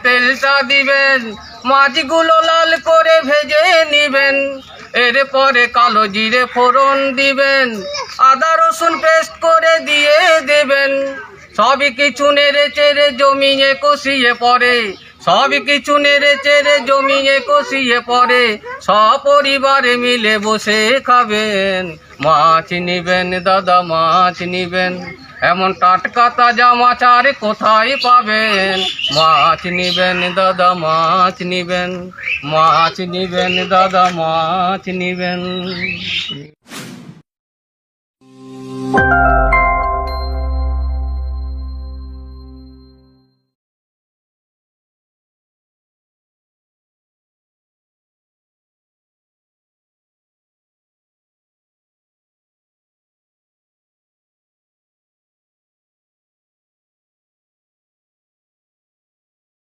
তেলটা দিবেন, মাছগুলো লাল করে ভেজে নিবেন। এরপরে কালো জিরে ফোড়ন দিবেন, আদা রসুন পেস্ট করে দিয়ে দেবেন। সবই কিছু নেড়ে চেড়ে জমিয়ে কষিয়ে পরে, সবই কিছু নেড়ে চেড়ে জমিয়ে কষিয়ে পরে সপরিবারে মিলে বসে খাবেন। মাছ নিবেন দাদা, মাছ নিবেন, এমন টাটকা তাজা মাছ আর কোথায় পাবেন? মাছ নিবেন দাদা, মাছ নিবেন, মাছ নিবেন দাদা, মাছ নিবেন।